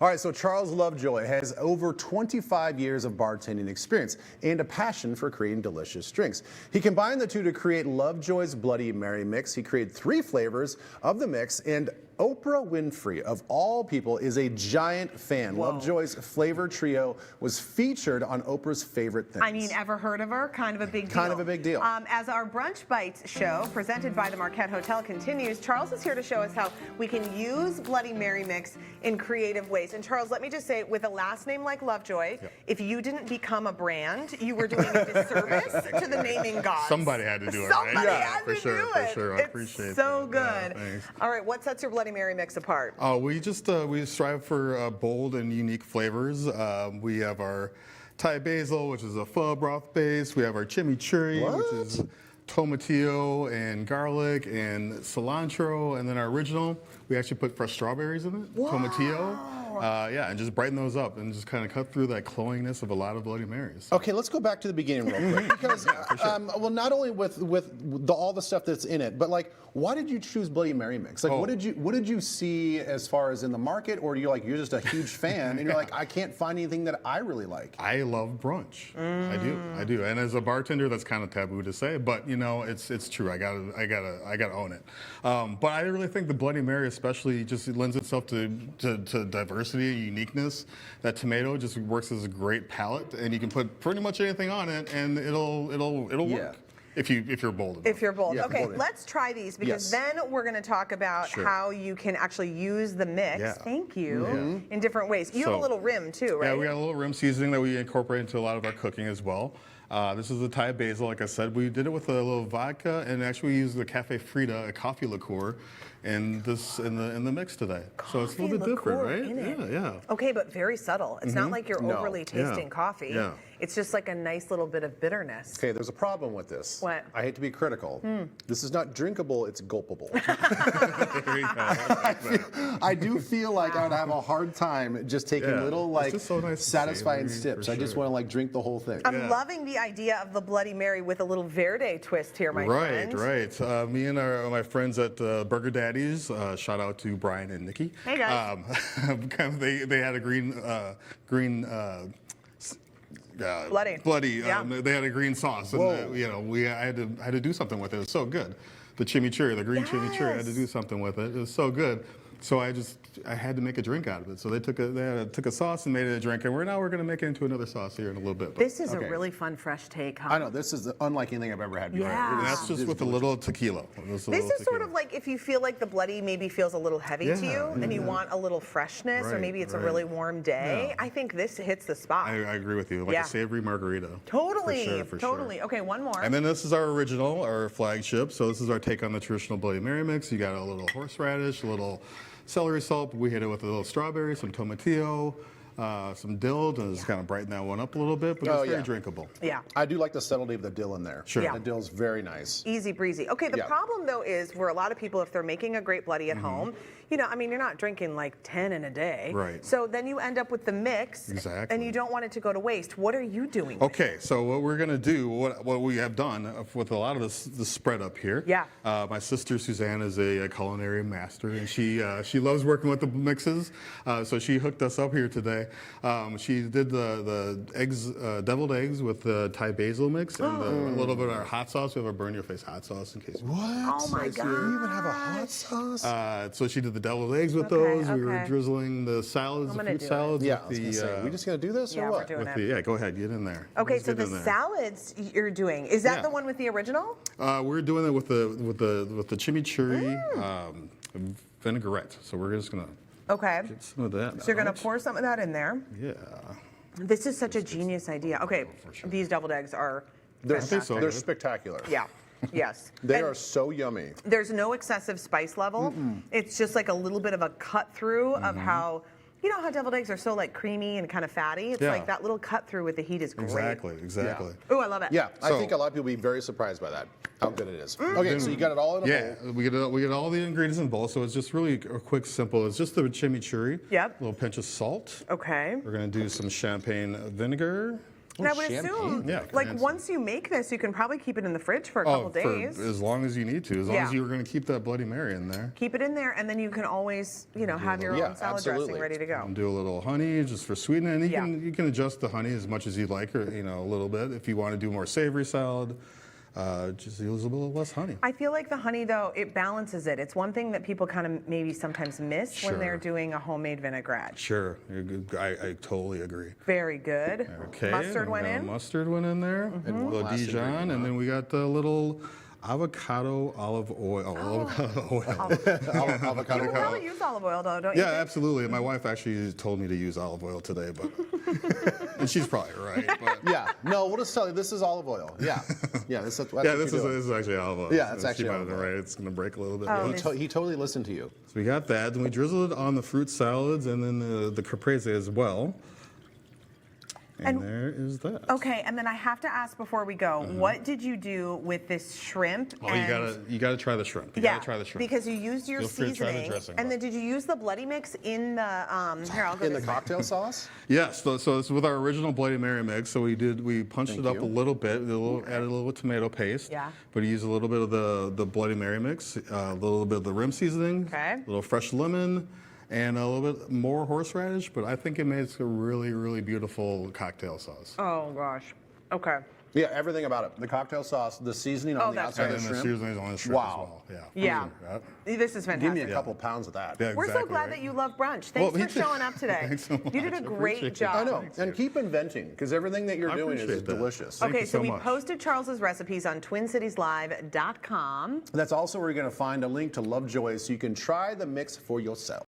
All right, so Charles Lovejoy has over 25 years of bartending experience and a passion for creating delicious drinks. He combined the two to create Lovejoy's Bloody Mary mix. He created 3 flavors of the mix, and Oprah Winfrey, of all people, is a giant fan. Whoa. Lovejoy's flavor trio was featured on Oprah's Favorite Things. I mean, ever heard of her? Kind of a big deal. Kind of a big deal. As our Brunch Bites show, presented by the Marquette Hotel, continues, Charles is here to show us how we can use Bloody Mary mix in creative ways. And Charles, let me just say, with a last name like Lovejoy, if you didn't become a brand, you were doing a disservice to the naming gods. Somebody had to do it, Somebody right? had for to sure, do for it. sure. I appreciate It's so that. good. Yeah, thanks. All right, what sets your Bloody Mary mix apart? We just we strive for bold and unique flavors. We have our Thai basil, which is a pho broth base. We have our chimichurri, which is tomatillo and garlic and cilantro, and then our original, we actually put fresh strawberries in it. Wow. Tomatillo. Yeah, and just brighten those up and just kind of cut through that cloyingness of a lot of Bloody Marys. Okay, let's go back to the beginning real quick. Because, well, not only with all the stuff that's in it, but like, why did you choose Bloody Mary mix? Like, what did you see as far as in the market, or you're just a huge fan and you're like, I can't find anything that I really like? I love brunch. I do. And as a bartender, that's kind of taboo to say, but you know, it's true. I gotta own it. But I really think the Bloody Mary, especially, just lends itself to diversity and uniqueness. That tomato just works as a great palette, and you can put pretty much anything on it, and it'll work. If you're bold enough. If you're bold. Yeah, okay, bold. let's try these, because then we're going to talk about how you can actually use the mix, thank you, in different ways. You have a little rim too, right? Yeah, we got a little rim seasoning that we incorporate into a lot of our cooking as well. This is the Thai basil, like I said. We did it with a little vodka, and actually we used the Cafe Frida, a coffee liqueur, in the mix today. So it's a little bit different, right? Yeah. Okay, but very subtle. It's not like you're overly tasting coffee. Yeah. It's just like a nice little bit of bitterness. Okay, there's a problem with this. What? I hate to be critical. This is not drinkable, it's gulpable. There you go. I do feel like I would have a hard time just taking little, like, just so nice and satisfying savory, sips. for I just sure. want to, like, drink the whole thing. I'm loving the idea of the Bloody Mary with a little Verde twist here, my friend. Right. Me and my friends at Burger Daddies, shout out to Brian and Nikki. Hey guys. They had a green bloody. They had a green sauce, and I had to do something with it. It was so good. The chimichurri, the green chimichurri, I had to do something with it. It was so good. So I had to make a drink out of it. So they took a sauce and made it a drink, and now we're going to make it into another sauce here in a little bit. This is a really fun, fresh take, huh? I know, this is unlike anything I've ever had before. Yeah. And that's just with a little tequila. This is sort of like if you feel like the Bloody maybe feels a little heavy to you, and you want a little freshness, or maybe it's a really warm day. I think this hits the spot. I agree with you. Like a savory margarita. Totally. For totally. sure. Okay, one more. And then this is our original, our flagship. So this is our take on the traditional Bloody Mary mix. You got a little horseradish, a little celery salt. We hit it with a little strawberry, some tomatillo, some dill, and just kind of brighten that one up a little bit, but it's very drinkable. Yeah. I do like the subtlety of the dill in there. Sure. Yeah. The dill's very nice. Easy breezy. Okay, the problem though is where a lot of people, if they're making a great Bloody at home, I mean, you're not drinking like 10 in a day. Right. So then you end up with the mix. Exactly. And you don't want it to go to waste. What are you doing? Okay, so what we're gonna do, what we have done with a lot of this spread up here. Yeah. My sister Suzanne is a culinary master, and she loves working with the mixes. So she hooked us up here today. She did the eggs, deviled eggs with the Thai basil mix, and a little bit of our hot sauce. We have a burn your face hot sauce in case. What? Oh my God. You even have a hot sauce? So she did the deviled eggs with those. We were drizzling the salads, the fruit salads. Yeah, with we just gonna do this or what? we're doing it. Go ahead, get in there. Okay, Let's so get the in there. salads you're doing, is that the one with the original? We're doing it with the chimichurri vinaigrette. So we're just gonna get some of that. So you're gonna pour some of that in there. Yeah. This is such a genius idea. Okay, these deviled eggs are fantastic. They're spectacular. Yeah. Yes. They are so yummy. There's no excessive spice level. It's just like a little bit of a cut through of how, you know how deviled eggs are so like creamy and kind of fatty? It's like that little cut through with the heat is great. Exactly. Oh, I love it. Yeah, I think a lot of people will be very surprised by that, how good it is. Okay, so you got it all in a bowl. We get all the ingredients in a bowl, so it's just really a quick, simple. It's just the chimichurri. Yep. A little pinch of salt. Okay. We're gonna do some champagne vinegar. And I would champagne. assume, Yeah, like fancy. once you make this, you can probably keep it in the fridge for a couple days. For as long as you need to, as long Yeah. as you were going to keep that Bloody Mary in there. Keep it in there, and then you can always, have your own salad dressing absolutely. ready to go. And do a little honey just for sweetening, and Yeah. you can adjust the honey as much as you like, or a little bit. If you want to do more savory salad, just use a little less honey. I feel like the honey, though, it balances it. It's one thing that people kind of maybe sometimes miss when they're Sure. doing a homemade vinaigrette. Sure, I totally agree. Very good. Okay, Mustard and went we got in. Mustard went in there, And a one little last Dijon, ingredient, and then we got the little avocado olive oil. Avocado oil. Avocado You oil. probably use olive oil, though, don't you? Yeah, absolutely. My wife actually told me to use olive oil today, but and she's probably right. But Yeah, no, we'll just tell you, this is olive oil. Yeah, that's what yeah, this is actually olive oil. Yeah, it's So actually she might olive have been oil. right. It's gonna break a little bit. Oh, but- He totally listened to you. So we got that, and we drizzled it on the fruit salads and then the caprese as well. And there is that. Okay, and then I have to ask before we go, what did you do with this shrimp? Oh, you gotta try the shrimp. You Yeah, gotta try the shrimp. because you used your Feel free to try the seasoning, dressing, and but- then did you use the bloody mix in the? Here, I'll go In the this way. cocktail sauce? Yes, so it's with our original Bloody Mary mix. So we punched Thank it up you. a little bit, added a little tomato paste. Yeah. But you use a little bit of the Bloody Mary mix, a little bit of the rim seasoning, Okay. a little fresh lemon, and a little bit more horseradish. But I think it makes a really, really beautiful cocktail sauce. Oh gosh. Okay. Yeah, everything about it. The cocktail sauce, the seasoning on the that's outside And of then the the shrimp. seasoning is on the shrimp Wow. as well. Yeah. This is Give me fantastic. a couple pounds of that. Yeah, We're so exactly, glad right? that you love brunch. Well, Thanks me for too. showing up today. Thanks so You did a much. I great appreciate it. job. I know, and keep inventing, because everything that you're I doing is appreciate that. delicious. Thank Okay, you so so we much. posted Charles's recipes on TwinCitiesLive.com. That's also where you're going to find a link to Lovejoy so you can try the mix for yourself.